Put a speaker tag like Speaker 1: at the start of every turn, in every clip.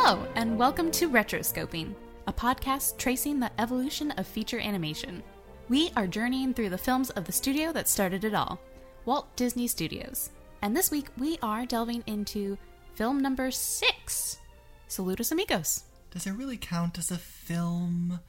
Speaker 1: Hello, and welcome to Retroscoping, a podcast tracing the evolution of feature animation. We are journeying through the films of the studio that started it all, Walt Disney Studios. And this week, we are delving into film number 6, Saludos Amigos.
Speaker 2: Does it really count as a film?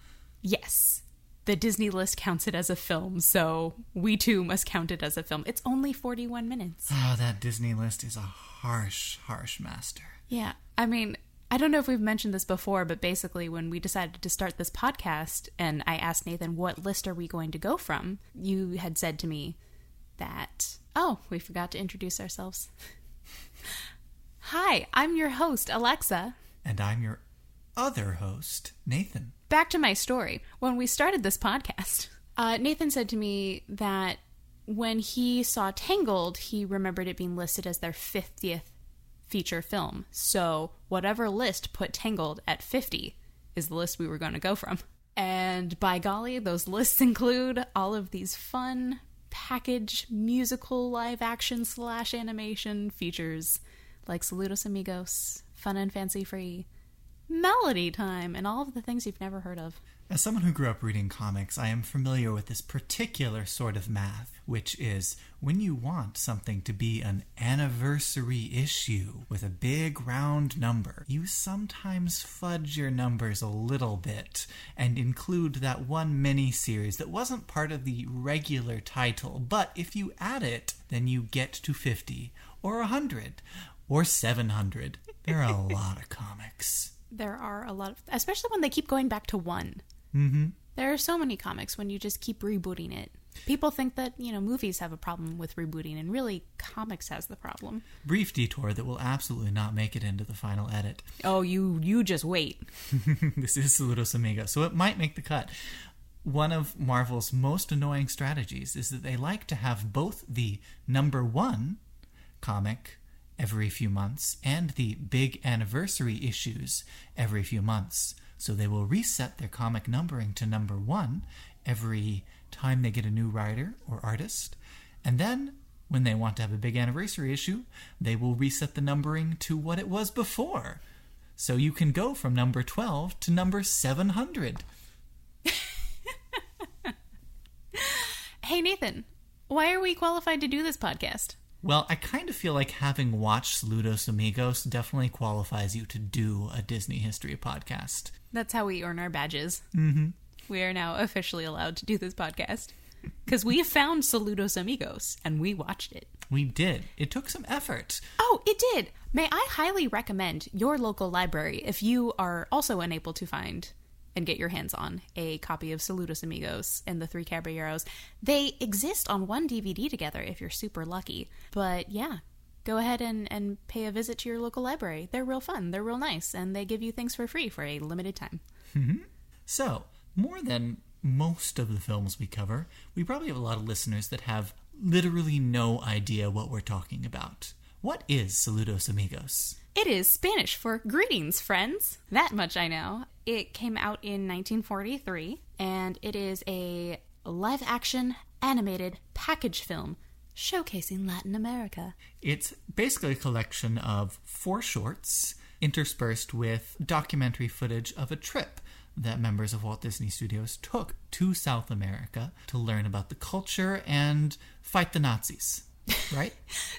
Speaker 1: Yes. The Disney list counts it as a film, so we too must count it as a film. It's only 41 minutes.
Speaker 2: Oh, that Disney list is a harsh master.
Speaker 1: Yeah, I mean, I don't know if we've mentioned this before, but basically when we decided to start this podcast and I asked Nathan, what list are we going to go from? You had said to me that, oh, we forgot to introduce ourselves. Hi, I'm your host, Alexa.
Speaker 2: And I'm your other host, Nathan.
Speaker 1: Back to my story. When we started this podcast, Nathan said to me that when he saw Tangled, he remembered it being listed as their 50th feature film. So whatever list put Tangled at 50 is the list we were going to go from. And by golly, those lists include all of these fun package musical live action / animation features like Saludos Amigos, Fun and Fancy Free, Melody Time, and all of the things you've never heard of.
Speaker 2: As someone who grew up reading comics, I am familiar with this particular sort of math, which is when you want something to be an anniversary issue with a big round number, you sometimes fudge your numbers a little bit and include that one mini-series that wasn't part of the regular title, but if you add it, then you get to 50 or 100 or 700. There are a lot of comics.
Speaker 1: There are a lot of, especially when they keep going back to one.
Speaker 2: Mm-hmm.
Speaker 1: There are so many comics when you just keep rebooting it. People think that, movies have a problem with rebooting, and really, comics has the problem.
Speaker 2: Brief detour that will absolutely not make it into the final edit.
Speaker 1: Oh, you just wait.
Speaker 2: This is Saludos Amigos, so it might make the cut. One of Marvel's most annoying strategies is that they like to have both the number 1 comic every few months and the big anniversary issues every few months. So they will reset their comic numbering to number 1 every time they get a new writer or artist. And then, when they want to have a big anniversary issue, they will reset the numbering to what it was before. So you can go from number 12 to number 700.
Speaker 1: Hey, Nathan, why are we qualified to do this podcast?
Speaker 2: Well, I kind of feel like having watched Saludos Amigos definitely qualifies you to do a Disney history podcast.
Speaker 1: That's how we earn our badges.
Speaker 2: Mm-hmm.
Speaker 1: We are now officially allowed to do this podcast. Because we found Saludos Amigos, and we watched it.
Speaker 2: We did. It took some effort.
Speaker 1: Oh, it did. May I highly recommend your local library if you are also unable to find and get your hands on a copy of Saludos Amigos and the Three Caballeros. They exist on one DVD together if you're super lucky. But yeah, go ahead and pay a visit to your local library. They're real fun, they're real nice, and they give you things for free for a limited time.
Speaker 2: Mm-hmm. So, more than most of the films we cover, we probably have a lot of listeners that have literally no idea what we're talking about. What is Saludos Amigos?
Speaker 1: It is Spanish for greetings, friends. That much I know. It came out in 1943, and it is a live-action animated package film showcasing Latin America.
Speaker 2: It's basically a collection of 4 shorts interspersed with documentary footage of a trip that members of Walt Disney Studios took to South America to learn about the culture and fight the Nazis, right?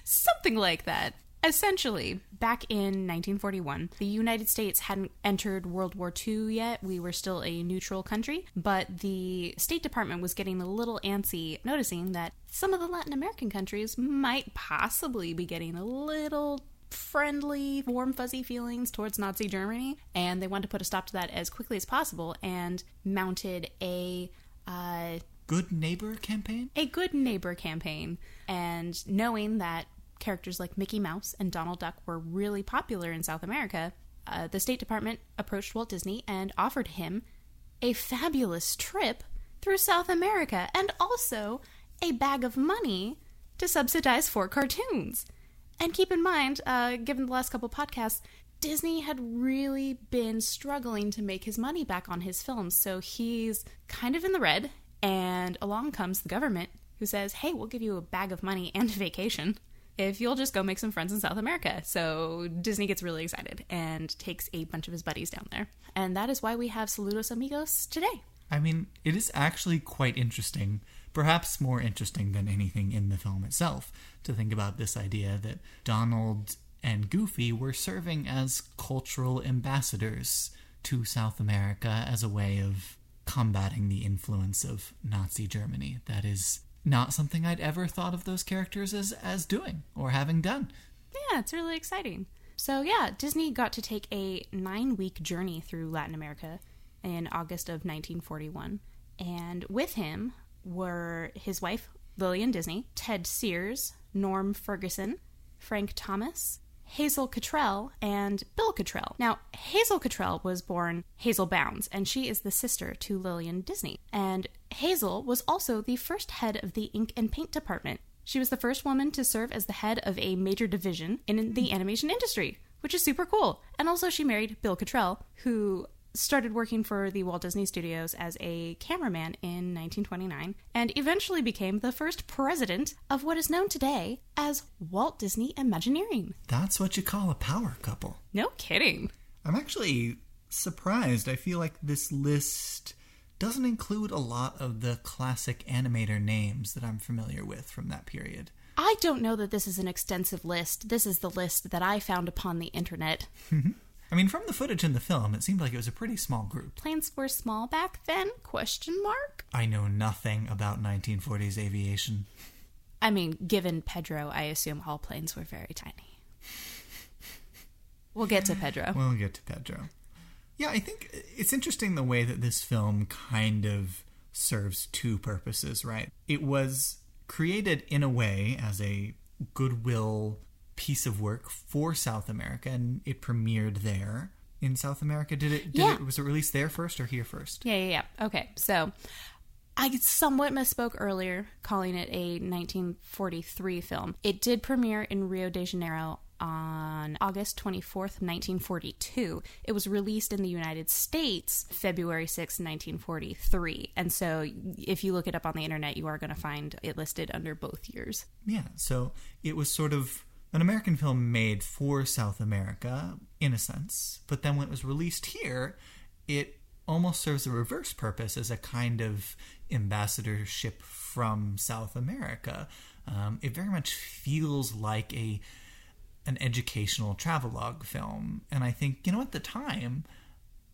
Speaker 1: Something like that. Essentially, back in 1941, the United States hadn't entered World War II yet. We were still a neutral country, but the State Department was getting a little antsy, noticing that some of the Latin American countries might possibly be getting a little friendly, warm, fuzzy feelings towards Nazi Germany, and they wanted to put a stop to that as quickly as possible and mounted a
Speaker 2: Good Neighbor campaign?
Speaker 1: A Good Neighbor campaign. And knowing that characters like Mickey Mouse and Donald Duck were really popular in South America, the State Department approached Walt Disney and offered him a fabulous trip through South America and also a bag of money to subsidize 4 cartoons. And keep in mind, given the last couple podcasts, Disney had really been struggling to make his money back on his films, so he's kind of in the red, and along comes the government who says, hey, we'll give you a bag of money and a vacation. if you'll just go make some friends in South America. So Disney gets really excited and takes a bunch of his buddies down there. And that is why we have Saludos Amigos today.
Speaker 2: I mean, it is actually quite interesting, perhaps more interesting than anything in the film itself, to think about this idea that Donald and Goofy were serving as cultural ambassadors to South America as a way of combating the influence of Nazi Germany. That is not something I'd ever thought of those characters as doing or having done.
Speaker 1: Yeah, it's really exciting. So yeah, Disney got to take a 9-week journey through Latin America in August of 1941. And with him were his wife, Lillian Disney, Ted Sears, Norm Ferguson, Frank Thomas, Hazel Cottrell, and Bill Cottrell. Now, Hazel Cottrell was born Hazel Bounds, and she is the sister to Lillian Disney. And Hazel was also the first head of the ink and paint department. She was the first woman to serve as the head of a major division in the animation industry, which is super cool. And also she married Bill Cottrell, who started working for the Walt Disney Studios as a cameraman in 1929 and eventually became the first president of what is known today as Walt Disney Imagineering.
Speaker 2: That's what you call a power couple.
Speaker 1: No kidding.
Speaker 2: I'm actually surprised. I feel like this list doesn't include a lot of the classic animator names that I'm familiar with from that period.
Speaker 1: I don't know that this is an extensive list. This is the list that I found upon the internet.
Speaker 2: I mean, from the footage in the film, it seemed like it was a pretty small group.
Speaker 1: Planes were small back then? Question mark?
Speaker 2: I know nothing about 1940s aviation.
Speaker 1: I mean, given Pedro, I assume all planes were very tiny. We'll get to Pedro.
Speaker 2: We'll get to Pedro. Yeah, I think it's interesting the way that this film kind of serves two purposes, right? It was created in a way as a goodwill piece of work for South America, and it premiered there in South America. Was it released there first or here first?
Speaker 1: Yeah. Okay, so I somewhat misspoke earlier calling it a 1943 film. It did premiere in Rio de Janeiro on August 24th, 1942. It was released in the United States February 6th, 1943. And so if you look it up on the internet, you are going to find it listed under both years.
Speaker 2: Yeah, so it was sort of an American film made for South America, in a sense, but then when it was released here, it almost serves a reverse purpose as a kind of ambassadorship from South America. It very much feels like an educational travelogue film, and I think, at the time,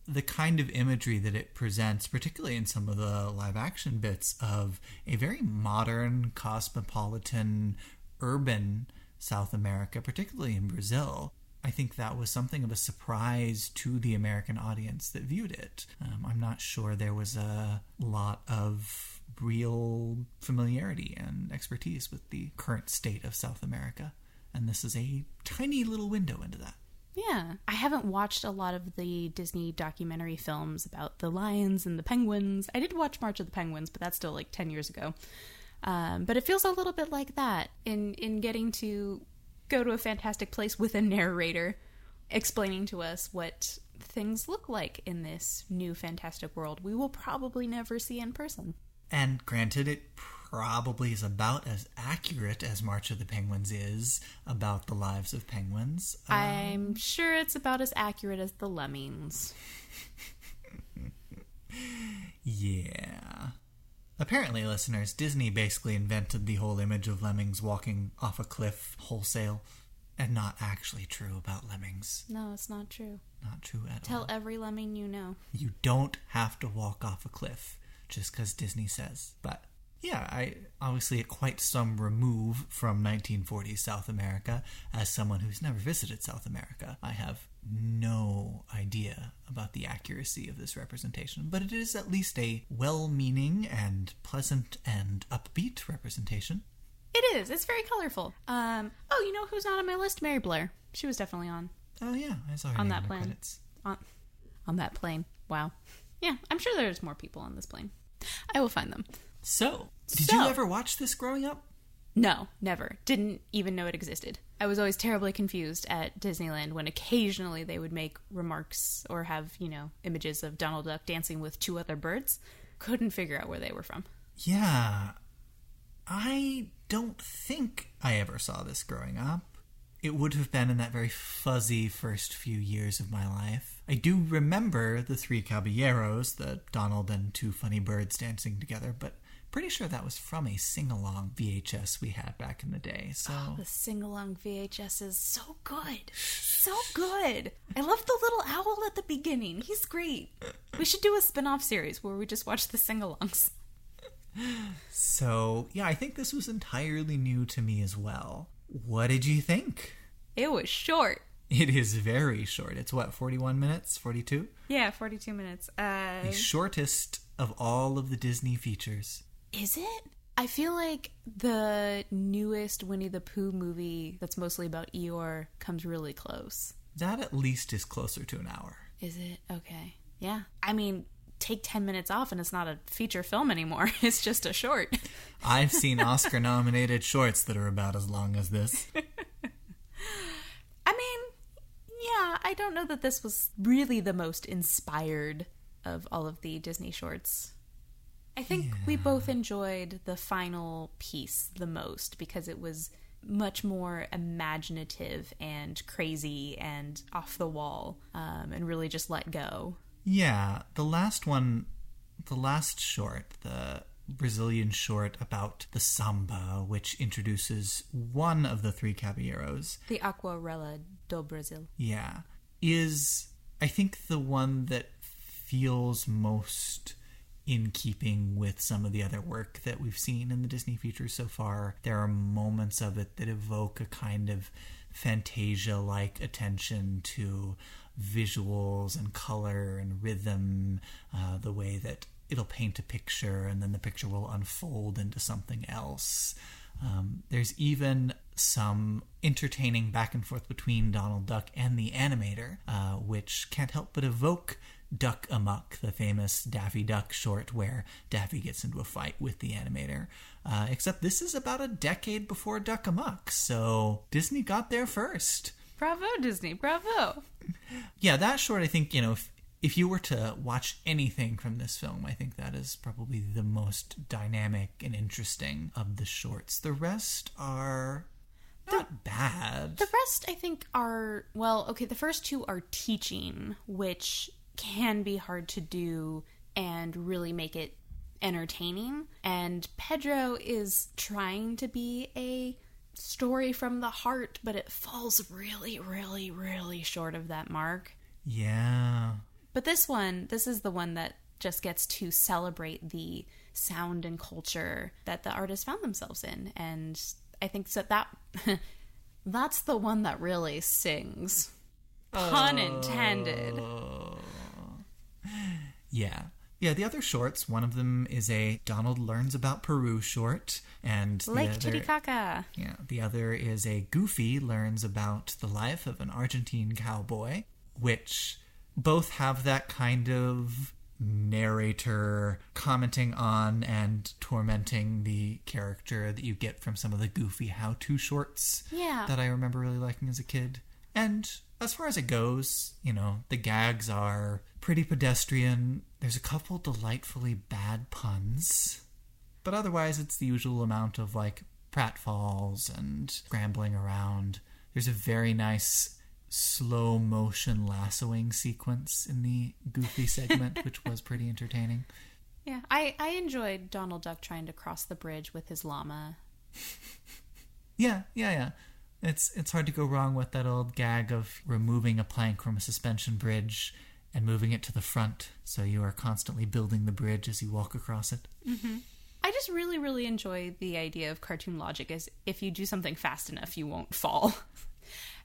Speaker 2: the kind of imagery that it presents, particularly in some of the live-action bits of a very modern, cosmopolitan, urban South America, particularly in Brazil, I think that was something of a surprise to the American audience that viewed it. I'm not sure there was a lot of real familiarity and expertise with the current state of South America, and this is a tiny little window into that.
Speaker 1: Yeah. I haven't watched a lot of the Disney documentary films about the lions and the penguins. I did watch March of the Penguins, but that's still like 10 years ago. But it feels a little bit like that in getting to go to a fantastic place with a narrator explaining to us what things look like in this new fantastic world we will probably never see in person.
Speaker 2: And granted, it probably is about as accurate as March of the Penguins is about the lives of penguins.
Speaker 1: I'm sure it's about as accurate as the lemmings.
Speaker 2: Yeah. Apparently, listeners, Disney basically invented the whole image of lemmings walking off a cliff wholesale, and not actually true about lemmings.
Speaker 1: No, it's not true.
Speaker 2: Not true at all.
Speaker 1: Tell every lemming you know.
Speaker 2: You don't have to walk off a cliff just because Disney says. But yeah, I obviously at quite some remove from 1940s South America. As someone who's never visited South America, I have no idea about the accuracy of this representation, but it is at least a well-meaning and pleasant and upbeat representation.
Speaker 1: It is. It's very colorful. You know who's not on my list? Mary Blair. She was definitely on.
Speaker 2: Oh yeah, I saw her
Speaker 1: on
Speaker 2: name
Speaker 1: that
Speaker 2: in the
Speaker 1: plane.
Speaker 2: credits.
Speaker 1: On that plane. Wow. Yeah, I'm sure there's more people on this plane. I will find them.
Speaker 2: So, did you ever watch this growing up?
Speaker 1: No, never. Didn't even know it existed. I was always terribly confused at Disneyland when occasionally they would make remarks or have, images of Donald Duck dancing with two other birds. Couldn't figure out where they were from.
Speaker 2: Yeah. I don't think I ever saw this growing up. It would have been in that very fuzzy first few years of my life. I do remember the Three Caballeros, the Donald and two funny birds dancing together, but pretty sure that was from a Sing Along VHS we had back in the day. So
Speaker 1: the Sing Along VHS is so good. So good. I love the little owl at the beginning. He's great. We should do a spin-off series where we just watch the sing-alongs.
Speaker 2: So, yeah, I think this was entirely new to me as well. What did you think?
Speaker 1: It was short.
Speaker 2: It is very short. It's what, 41 minutes? 42?
Speaker 1: Yeah, 42 minutes.
Speaker 2: The shortest of all of the Disney features.
Speaker 1: Is it? I feel like the newest Winnie the Pooh movie that's mostly about Eeyore comes really close.
Speaker 2: That at least is closer to an hour.
Speaker 1: Is it? Okay. Yeah. I mean, take 10 minutes off and it's not a feature film anymore. It's just a short.
Speaker 2: I've seen Oscar-nominated shorts that are about as long as this.
Speaker 1: I mean, yeah, I don't know that this was really the most inspired of all of the Disney shorts. I think we both enjoyed the final piece the most because it was much more imaginative and crazy and off the wall, and really just let go.
Speaker 2: Yeah, the last short, the Brazilian short about the samba, which introduces one of the Three Caballeros.
Speaker 1: The Aquarela do Brasil.
Speaker 2: Yeah, is, I think, the one that feels most in keeping with some of the other work that we've seen in the Disney features so far. There are moments of it that evoke a kind of Fantasia-like attention to visuals and color and rhythm, the way that it'll paint a picture and then the picture will unfold into something else. There's even some entertaining back and forth between Donald Duck and the animator, which can't help but evoke Duck Amuck, the famous Daffy Duck short where Daffy gets into a fight with the animator. Except this is about a decade before Duck Amuck, so Disney got there first.
Speaker 1: Bravo, Disney, bravo.
Speaker 2: Yeah, that short, I think, if you were to watch anything from this film, I think that is probably the most dynamic and interesting of the shorts. The rest are not bad.
Speaker 1: The rest, I think, are, well, okay, the first two are teaching, which can be hard to do and really make it entertaining. And Pedro is trying to be a story from the heart, but it falls really, really, really short of that mark.
Speaker 2: Yeah.
Speaker 1: But this is the one that just gets to celebrate the sound and culture that the artists found themselves in. And I think that that's the one that really sings. Pun intended.
Speaker 2: Yeah. Yeah, the other shorts, one of them is a Donald Learns About Peru short. And
Speaker 1: Lake Titicaca.
Speaker 2: Yeah, the other is a Goofy Learns About the Life of an Argentine Cowboy, which both have that kind of narrator commenting on and tormenting the character that you get from some of the Goofy how-to shorts that I remember really liking as a kid. And as far as it goes, the gags are pretty pedestrian. There's a couple delightfully bad puns, but otherwise it's the usual amount of pratfalls and scrambling around. There's a very nice slow motion lassoing sequence in the Goofy segment, which was pretty entertaining.
Speaker 1: Yeah, I enjoyed Donald Duck trying to cross the bridge with his llama.
Speaker 2: Yeah. It's hard to go wrong with that old gag of removing a plank from a suspension bridge and moving it to the front, so you are constantly building the bridge as you walk across it.
Speaker 1: Mm-hmm. I just really, really enjoy the idea of cartoon logic as if you do something fast enough, you won't fall.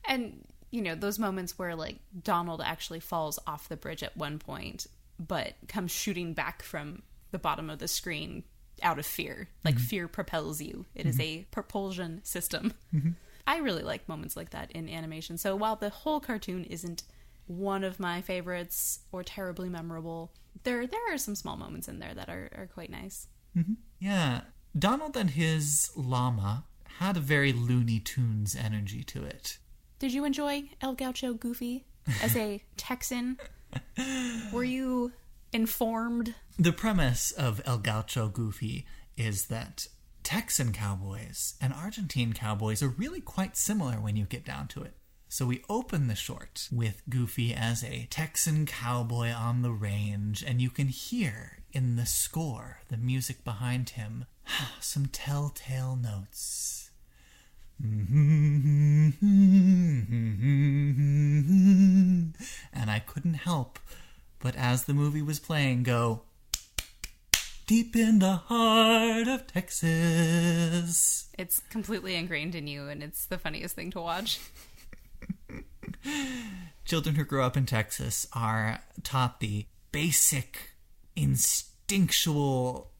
Speaker 1: And, those moments where, Donald actually falls off the bridge at one point, but comes shooting back from the bottom of the screen out of fear. Fear propels you. It is a propulsion system.
Speaker 2: Mm-hmm.
Speaker 1: I really like moments like that in animation. So while the whole cartoon isn't one of my favorites or terribly memorable, there are some small moments in there that are quite nice.
Speaker 2: Mm-hmm. Yeah. Donald and his llama had a very Looney Tunes energy to it.
Speaker 1: Did you enjoy El Gaucho Goofy as a Texan? Were you informed?
Speaker 2: The premise of El Gaucho Goofy is that Texan cowboys and Argentine cowboys are really quite similar when you get down to it. So we open the short with Goofy as a Texan cowboy on the range, and you can hear in the score, the music behind him, some telltale notes. And I couldn't help but, as the movie was playing, go, deep in the heart of Texas.
Speaker 1: It's completely ingrained in you, and it's the funniest thing to watch.
Speaker 2: Children who grow up in Texas are taught the basic, instinctual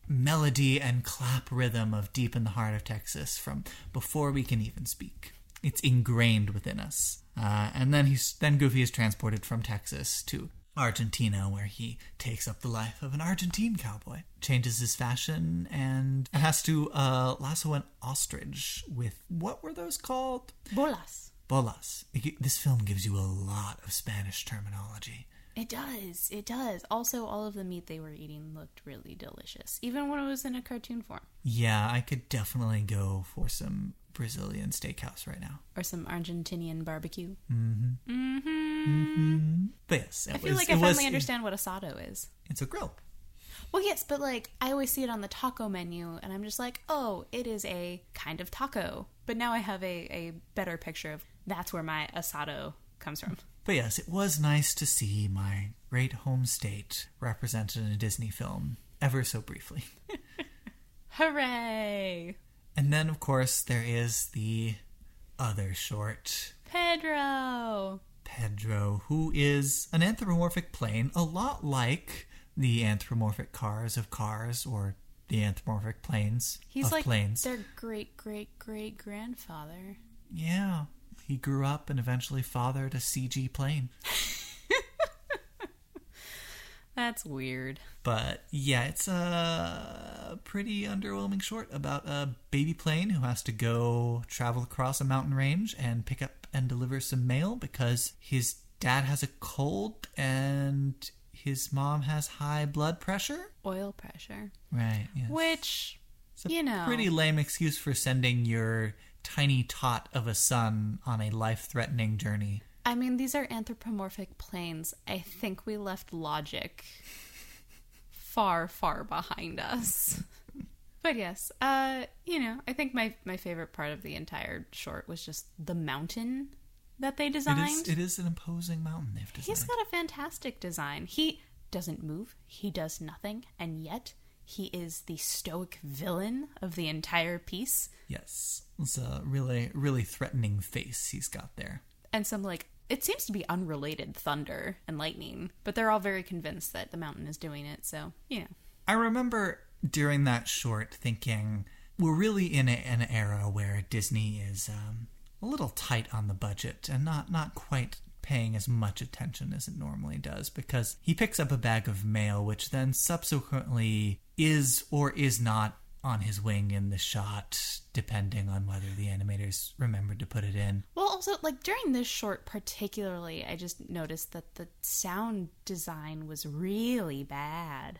Speaker 2: melody and clap rhythm of Deep in the Heart of Texas from before we can even speak. It's ingrained within us. And then Goofy is transported from Texas to Argentina, where he takes up the life of an Argentine cowboy, changes his fashion, and has to lasso an ostrich with, what were those called?
Speaker 1: Bolas.
Speaker 2: Bolas. This film gives you a lot of Spanish terminology.
Speaker 1: It does. It does. Also, all of the meat they were eating looked really delicious, even when it was in a cartoon form.
Speaker 2: Yeah, I could definitely go for some Brazilian steakhouse right now.
Speaker 1: Or some Argentinian barbecue.
Speaker 2: Mm-hmm.
Speaker 1: Mm-hmm.
Speaker 2: Mm-hmm. But yes,
Speaker 1: I feel like I finally understand what asado is.
Speaker 2: It's a grill.
Speaker 1: Well, yes, but like, I always see it on the taco menu, and I'm just like, oh, it is a kind of taco. But now I have a better picture of that's where my asado comes from.
Speaker 2: But yes, it was nice to see my great home state represented in a Disney film, ever so briefly.
Speaker 1: Hooray!
Speaker 2: And then, of course, there is the other short.
Speaker 1: Pedro,
Speaker 2: who is an anthropomorphic plane, a lot like the anthropomorphic cars of Cars, or the anthropomorphic planes of planes.
Speaker 1: He's like their great-great-great-grandfather.
Speaker 2: Yeah. He grew up and eventually fathered a CG plane.
Speaker 1: That's weird.
Speaker 2: But yeah, it's a pretty underwhelming short about a baby plane who has to go travel across a mountain range and pick up and deliver some mail because his dad has a cold and his mom has high blood pressure.
Speaker 1: Oil pressure.
Speaker 2: Right, yes.
Speaker 1: Which,
Speaker 2: it's a pretty lame excuse for sending your tiny tot of a son on a life-threatening journey.
Speaker 1: I mean, these are anthropomorphic planes. I think we left logic far, far behind us. But yes, I think my favorite part of the entire short was just the mountain that they designed.
Speaker 2: It is an imposing mountain they've designed.
Speaker 1: He's got a fantastic design. He doesn't move. He does nothing. And yet, he is the stoic villain of the entire piece.
Speaker 2: Yes. It's a really, really threatening face he's got there.
Speaker 1: And some, it seems to be unrelated thunder and lightning, but they're all very convinced that the mountain is doing it, so,
Speaker 2: I remember during that short thinking, we're really in an era where Disney is a little tight on the budget and not quite paying as much attention as it normally does, because he picks up a bag of mail, which then subsequently is or is not on his wing in the shot, depending on whether the animators remembered to put it in.
Speaker 1: Well, also, during this short particularly, I just noticed that the sound design was really bad.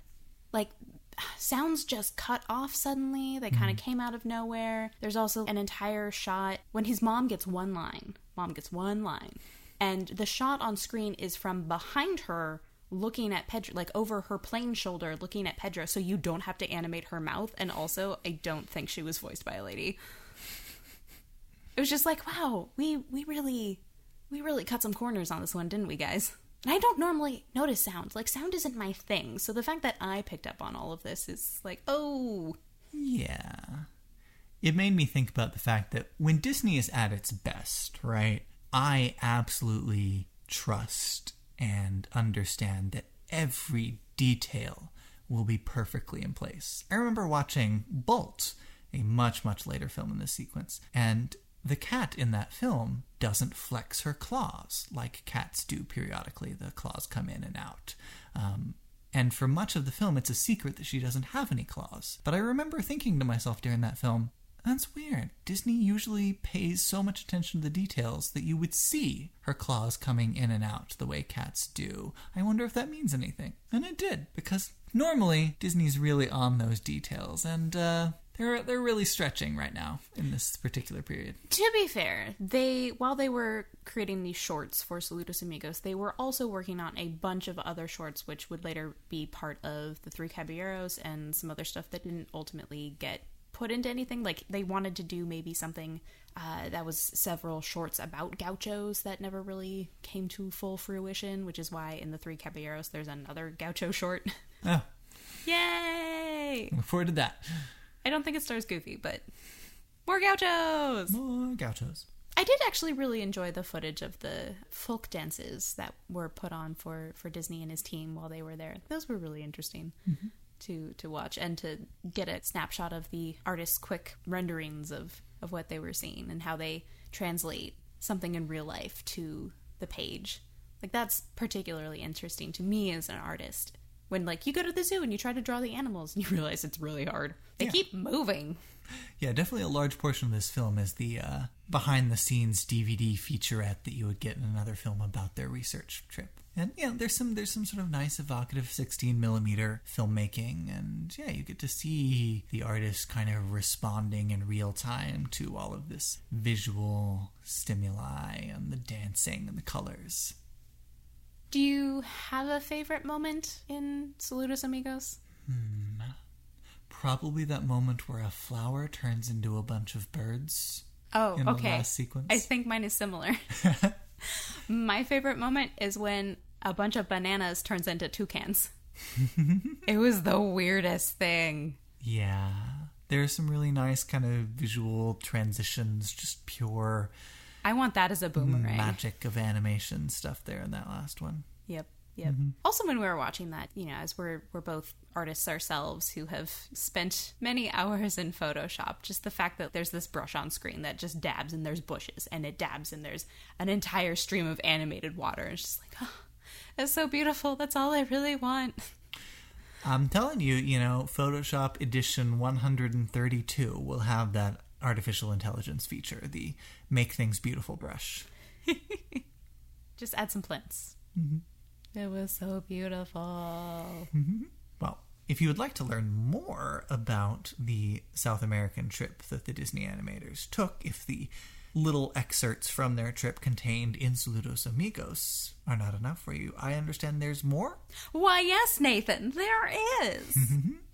Speaker 1: Sounds just cut off suddenly. They kind of came out of nowhere. There's also an entire shot when his mom gets one line. And the shot on screen is from behind her, looking at Pedro, over her plane shoulder, looking at Pedro, so you don't have to animate her mouth. And also, I don't think she was voiced by a lady. It was just wow, we really cut some corners on this one, didn't we, guys? And I don't normally notice sound. Sound isn't my thing. So the fact that I picked up on all of this is oh.
Speaker 2: Yeah. It made me think about the fact that when Disney is at its best, right, I absolutely trust and understand that every detail will be perfectly in place. I remember watching Bolt, a much, much later film in this sequence, and the cat in that film doesn't flex her claws like cats do periodically. The claws come in and out. And for much of the film, it's a secret that she doesn't have any claws. But I remember thinking to myself during that film, that's weird. Disney usually pays so much attention to the details that you would see her claws coming in and out the way cats do. I wonder if that means anything. And it did, because normally Disney's really on those details, and there They're really stretching right now in this particular period.
Speaker 1: To be fair, while they were creating these shorts for Saludos Amigos, they were also working on a bunch of other shorts, which would later be part of the Three Caballeros and some other stuff that didn't ultimately get put into anything. Like, they wanted to do maybe something that was several shorts about gauchos that never really came to full fruition, which is why in the Three Caballeros there's another gaucho short.
Speaker 2: Oh.
Speaker 1: Yay!
Speaker 2: Look forward to that.
Speaker 1: I don't think it stars Goofy, but more gauchos!
Speaker 2: More gauchos.
Speaker 1: I did actually really enjoy the footage of the folk dances that were put on for Disney and his team while they were there. Those were really interesting to watch, and to get a snapshot of the artists' quick renderings of what they were seeing and how they translate something in real life to the page. Like, that's particularly interesting to me as an artist. When, like, you go to the zoo and you try to draw the animals and you realize it's really hard. They keep moving.
Speaker 2: Yeah, definitely a large portion of this film is the behind-the-scenes DVD featurette that you would get in another film about their research trip. And, you know, there's some sort of nice evocative 16mm filmmaking, and, yeah, you get to see the artist kind of responding in real time to all of this visual stimuli and the dancing and the colors.
Speaker 1: Do you have a favorite moment in Saludos Amigos?
Speaker 2: Probably that moment where a flower turns into a bunch of birds.
Speaker 1: Oh,
Speaker 2: in
Speaker 1: okay.
Speaker 2: The last sequence.
Speaker 1: I think mine is similar. My favorite moment is when a bunch of bananas turns into toucans. It was the weirdest thing.
Speaker 2: Yeah. There's some really nice kind of visual transitions, just pure...
Speaker 1: I want that as a boomerang.
Speaker 2: Magic of animation stuff there in that last one.
Speaker 1: Yep. Also, when we were watching that, you know, as we're both artists ourselves who have spent many hours in Photoshop, just the fact that there's this brush on screen that just dabs and there's bushes, and it dabs and there's an entire stream of animated water. It's just like, oh, it's so beautiful. That's all I really want.
Speaker 2: I'm telling you, you know, Photoshop edition 132 will have that artificial intelligence feature, the make things beautiful brush.
Speaker 1: Just add some plints. It was so beautiful.
Speaker 2: Well, if you would like to learn more about the South American trip that the Disney animators took, if the little excerpts from their trip contained in Saludos Amigos are not enough for you, I understand there's more?
Speaker 1: Why, yes, Nathan, there is.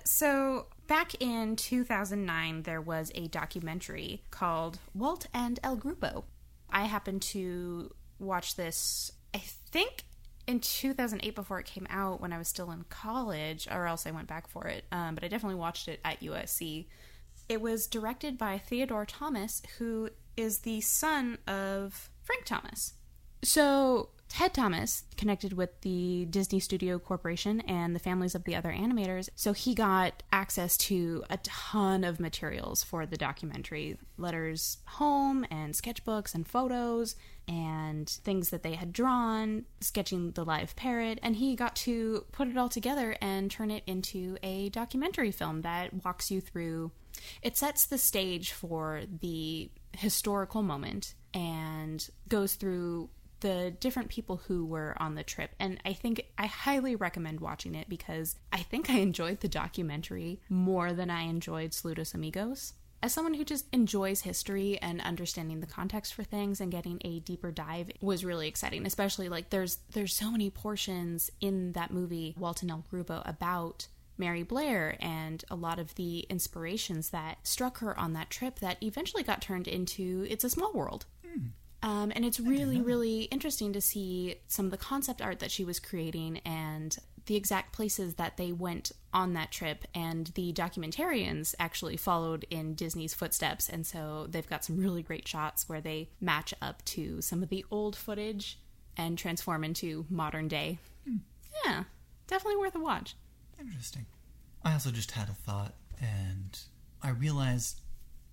Speaker 1: So, back in 2009, there was a documentary called Walt and El Grupo. I happened to watch this, I think, in 2008 before it came out when I was still in college, or else I went back for it. But I definitely watched it at USC. It was directed by Theodore Thomas, who is the son of Frank Thomas. So Ted Thomas connected with the Disney Studio Corporation and the families of the other animators, so he got access to a ton of materials for the documentary. Letters home and sketchbooks and photos and things that they had drawn, sketching the live parrot, and he got to put it all together and turn it into a documentary film that walks you through. It sets the stage for the historical moment and goes through the different people who were on the trip. And I think I highly recommend watching it because I think I enjoyed the documentary more than I enjoyed Saludos Amigos. As someone who just enjoys history and understanding the context for things and getting a deeper dive was really exciting, especially like there's so many portions in that movie, Walt and El Grupo, about Mary Blair and a lot of the inspirations that struck her on that trip that eventually got turned into It's a Small World. And it's really, really interesting to see some of the concept art that she was creating and the exact places that they went on that trip. And the documentarians actually followed in Disney's footsteps. And so they've got some really great shots where they match up to some of the old footage and transform into modern day. Yeah, definitely worth a watch.
Speaker 2: Interesting. I also just had a thought, and I realized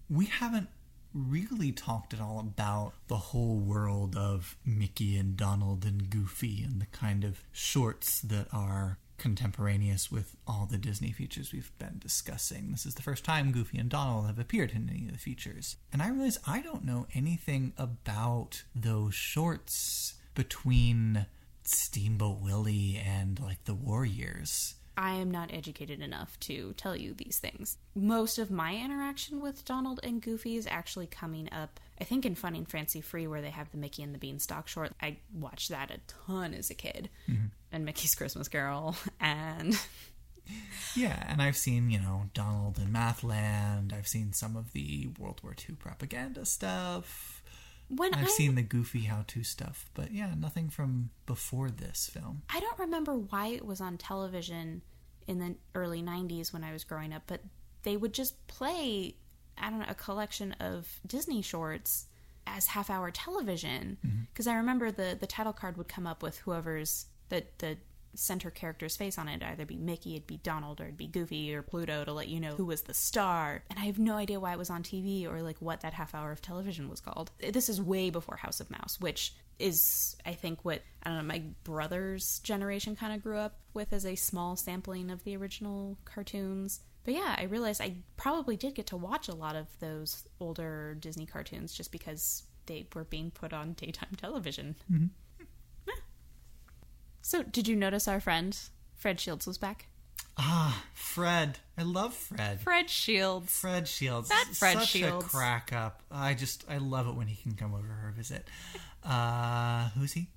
Speaker 2: we haven't really talked at all about the whole world of Mickey and Donald and Goofy and the kind of shorts that are contemporaneous with all the Disney features we've been discussing. This is the first time Goofy and Donald have appeared in any of the features. And I realize I don't know anything about those shorts between Steamboat Willie and like the War Years.
Speaker 1: I am not educated enough to tell you these things. Most of my interaction with Donald and Goofy is actually coming up, I think, in Fun and Fancy Free, where they have the Mickey and the Beanstalk short. I watched that a ton as a kid. Mm-hmm. And Mickey's Christmas Carol, and...
Speaker 2: Yeah, and I've seen, Donald in Mathland. I've seen some of the World War II propaganda stuff. I've seen the Goofy how-to stuff. But yeah, nothing from before this film.
Speaker 1: I don't remember why it was on television in the early 90s when I was growing up, but they would just play, I don't know, a collection of Disney shorts as half-hour television. Because I remember the title card would come up with whoever's the center character's face on it. It'd either be Mickey, it'd be Donald, or it'd be Goofy or Pluto to let you know who was the star. And I have no idea why it was on TV or like what that half hour of television was called. This is way before House of Mouse, which is, I think, what, I don't know, my brother's generation kind of grew up with as a small sampling of the original cartoons. But yeah, I realized I probably did get to watch a lot of those older Disney cartoons just because they were being put on daytime television. Mm-hmm. So, did you notice our friend, Fred Shields, was back?
Speaker 2: Ah, Fred. I love Fred.
Speaker 1: Fred Shields.
Speaker 2: Fred Shields.
Speaker 1: That Fred
Speaker 2: Such
Speaker 1: Shields.
Speaker 2: a crack up. I love it when he can come over for a visit. Who's he?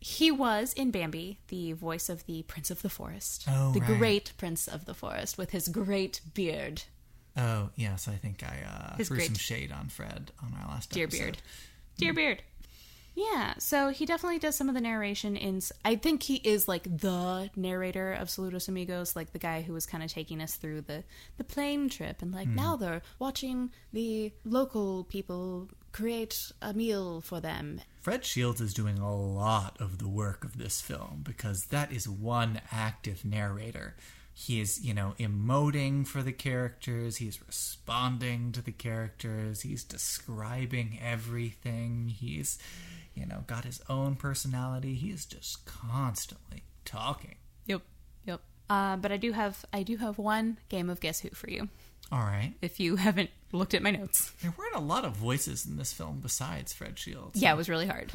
Speaker 1: He was, in Bambi, the voice of the Prince of the Forest.
Speaker 2: Oh,
Speaker 1: the
Speaker 2: right.
Speaker 1: great Prince of the Forest with his great beard.
Speaker 2: Oh, yes. I think I threw some shade on Fred on our last
Speaker 1: Dear
Speaker 2: episode.
Speaker 1: beard. Dear beard. Yeah, so he definitely does some of the narration I think he is like the narrator of Saludos Amigos, like the guy who was kind of taking us through the plane trip and now they're watching the local people create a meal for them.
Speaker 2: Fred Shields is doing a lot of the work of this film because that is one active narrator. He is, emoting for the characters. He's responding to the characters. He's describing everything. He's, got his own personality. He is just constantly talking.
Speaker 1: Yep. But I do have one game of Guess Who for you.
Speaker 2: All right.
Speaker 1: If you haven't looked at my notes.
Speaker 2: There weren't a lot of voices in this film besides Fred Shields.
Speaker 1: Yeah, it was really hard.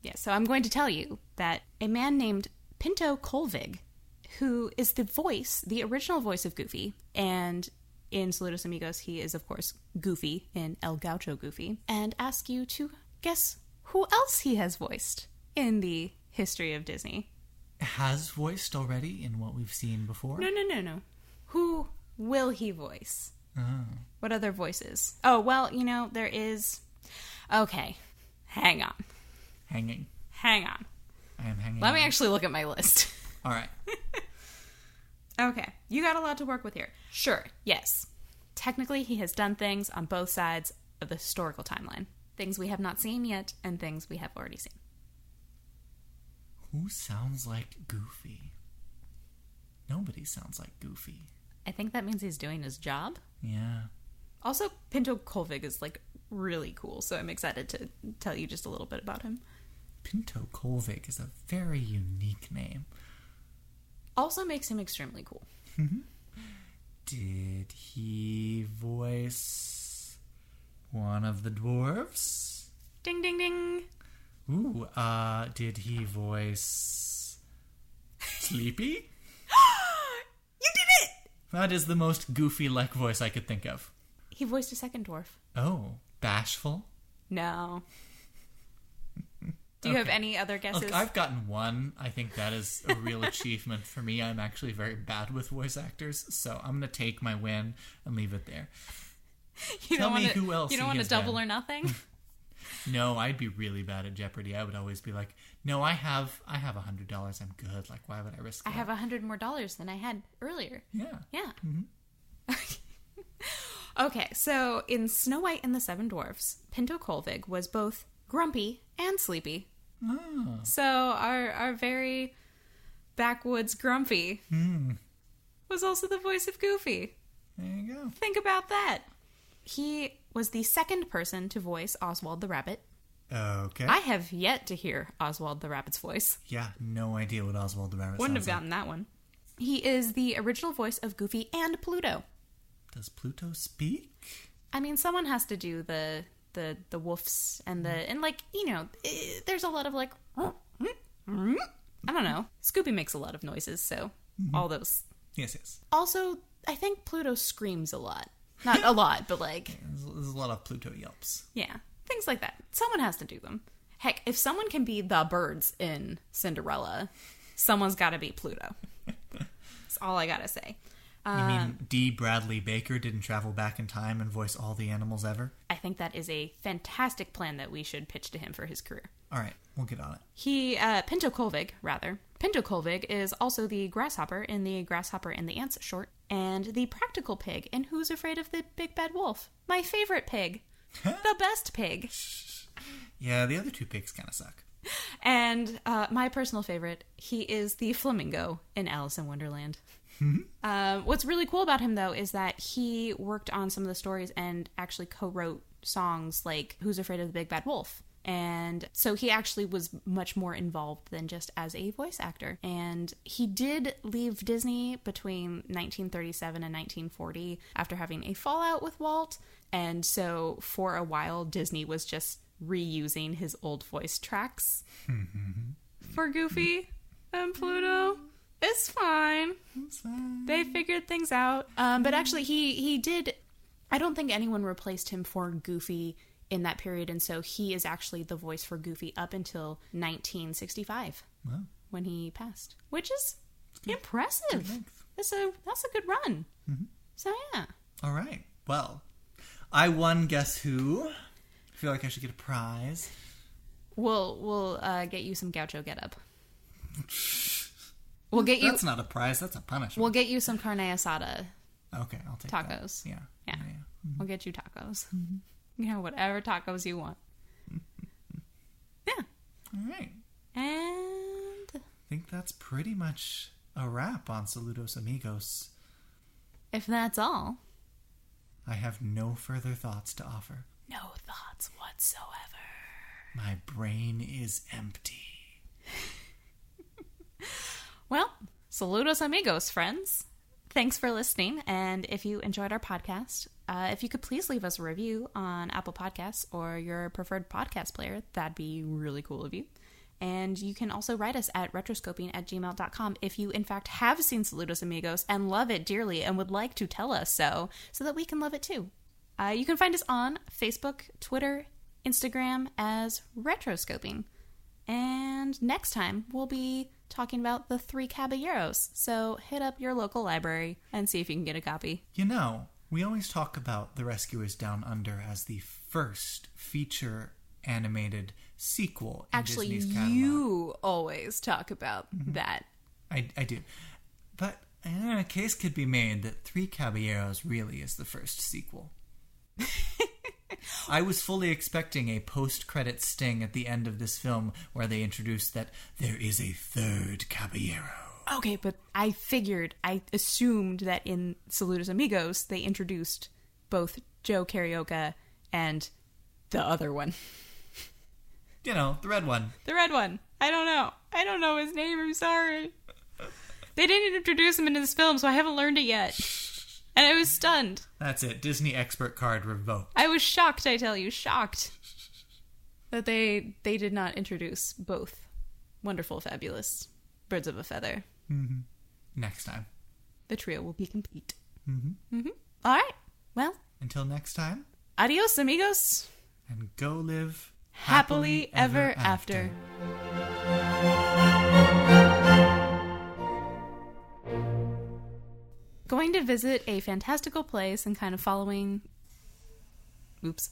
Speaker 1: Yeah, so I'm going to tell you that a man named Pinto Colvig, who is the original voice of Goofy, and in Saludos Amigos, he is, of course, Goofy in El Gaucho Goofy, and ask you to guess who else he has voiced in the history of Disney.
Speaker 2: Has voiced already in what we've seen before?
Speaker 1: No. Who will he voice?
Speaker 2: Oh.
Speaker 1: What other voices? Oh, well, there is... Okay, hang on.
Speaker 2: Hang on. I am hanging
Speaker 1: Let me actually look at my list.
Speaker 2: All right.
Speaker 1: Okay, you got a lot to work with here. Sure, yes. Technically, he has done things on both sides of the historical timeline. Things we have not seen yet, and things we have already seen.
Speaker 2: Who sounds like Goofy? Nobody sounds like Goofy.
Speaker 1: I think that means he's doing his job.
Speaker 2: Yeah.
Speaker 1: Also, Pinto Colvig is, really cool, so I'm excited to tell you just a little bit about him.
Speaker 2: Pinto Colvig is a very unique name.
Speaker 1: Also makes him extremely cool.
Speaker 2: Did he voice one of the dwarves?
Speaker 1: Ding, ding, ding.
Speaker 2: Ooh, did he voice Sleepy?
Speaker 1: You did it!
Speaker 2: That is the most Goofy-like voice I could think of.
Speaker 1: He voiced a second dwarf.
Speaker 2: Oh, Bashful?
Speaker 1: No. Do you have any other guesses?
Speaker 2: Look, I've gotten one. I think that is a real achievement for me. I'm actually very bad with voice actors, so I'm going to take my win and leave it there. Tell me who else.
Speaker 1: You don't want to double or nothing?
Speaker 2: No, I'd be really bad at Jeopardy. I would always be like, no, I have $100. I'm good. Like, why would I risk that?
Speaker 1: I have $100 more than I had earlier.
Speaker 2: Yeah.
Speaker 1: Mm-hmm. Okay, so in Snow White and the Seven Dwarfs, Pinto Colvig was both grumpy and sleepy.
Speaker 2: Oh.
Speaker 1: So our very backwoods Grumpy was also the voice of Goofy.
Speaker 2: There you go.
Speaker 1: Think about that. He was the second person to voice Oswald the Rabbit.
Speaker 2: Okay.
Speaker 1: I have yet to hear Oswald the Rabbit's voice.
Speaker 2: Yeah, no idea what Oswald the Rabbit
Speaker 1: Wouldn't
Speaker 2: sounds
Speaker 1: have gotten that one. He is the original voice of Goofy and Pluto.
Speaker 2: Does Pluto speak?
Speaker 1: I mean, someone has to do the woofs and there's a lot of I don't know. Scoopy makes a lot of noises, so all those.
Speaker 2: Yes.
Speaker 1: Also, I think Pluto screams a lot. Not a lot, but like...
Speaker 2: There's a lot of Pluto yelps.
Speaker 1: Yeah, things like that. Someone has to do them. Heck, if someone can be the birds in Cinderella, someone's got to be Pluto. That's all I gotta say.
Speaker 2: You mean D. Bradley Baker didn't travel back in time and voice all the animals ever?
Speaker 1: I think that is a fantastic plan that we should pitch to him for his career.
Speaker 2: All right, we'll get on it.
Speaker 1: Pinto Colvig, rather. Pinto Colvig is also the grasshopper in the Grasshopper and the Ants short, and the practical pig in Who's Afraid of the Big Bad Wolf. My favorite pig. The best pig.
Speaker 2: Yeah, the other two pigs kind of suck.
Speaker 1: And my personal favorite, he is the flamingo in Alice in Wonderland. What's really cool about him, though, is that he worked on some of the stories and actually co-wrote songs like Who's Afraid of the Big Bad Wolf. And so he actually was much more involved than just as a voice actor. And he did leave Disney between 1937 and 1940 after having a fallout with Walt. And so for a while, Disney was just reusing his old voice tracks for Goofy and Pluto. It's fine. They figured things out. But actually, he did... I don't think anyone replaced him for Goofy in that period, and so he is actually the voice for Goofy up until 1965 when he passed, which is impressive. That's a good run. So yeah.
Speaker 2: All right. Well, I won Guess Who. I feel like I should get a prize.
Speaker 1: We'll get you some Gaucho getup. We'll get you.
Speaker 2: That's not a prize. That's a punishment.
Speaker 1: We'll get you some carne asada.
Speaker 2: Okay, I'll take
Speaker 1: tacos.
Speaker 2: That. Yeah.
Speaker 1: We'll get you tacos. Yeah, whatever tacos you want. Yeah.
Speaker 2: All right.
Speaker 1: And
Speaker 2: I think that's pretty much a wrap on Saludos Amigos.
Speaker 1: If that's all,
Speaker 2: I have no further thoughts to offer.
Speaker 1: No thoughts whatsoever.
Speaker 2: My brain is empty.
Speaker 1: Well, Saludos Amigos, friends. Thanks for listening, and if you enjoyed our podcast, if you could please leave us a review on Apple Podcasts or your preferred podcast player, that'd be really cool of you. And you can also write us at retroscoping@gmail.com if you, in fact, have seen Saludos Amigos and love it dearly and would like to tell us so that we can love it too. You can find us on Facebook, Twitter, Instagram as Retroscoping. And next time, we'll be talking about the Three Caballeros. So hit up your local library and see if you can get a copy.
Speaker 2: You know, we always talk about The Rescuers Down Under as the first feature animated sequel in Disney's catalog.
Speaker 1: You always talk about that.
Speaker 2: I do. But a case could be made that Three Caballeros really is the first sequel. I was fully expecting a post-credit sting at the end of this film where they introduced that there is a third caballero.
Speaker 1: Okay, but I assumed that in Saludos Amigos, they introduced both Joe Carioca and the other one.
Speaker 2: You know, the red one.
Speaker 1: The red one. I don't know his name, I'm sorry. They didn't introduce him into this film, so I haven't learned it yet. And I was stunned.
Speaker 2: That's it. Disney expert card revoked.
Speaker 1: I was shocked, I tell you. Shocked. That they did not introduce both wonderful, fabulous birds of a feather.
Speaker 2: Next time.
Speaker 1: The trio will be complete. All right. Well.
Speaker 2: Until next time.
Speaker 1: Adios, amigos.
Speaker 2: And go live
Speaker 1: happily ever after. Going to visit a fantastical place and kind of following... Oops.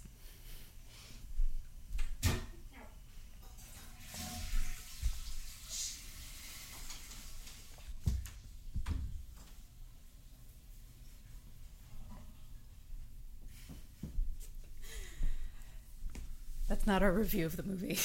Speaker 1: That's not our review of the movie.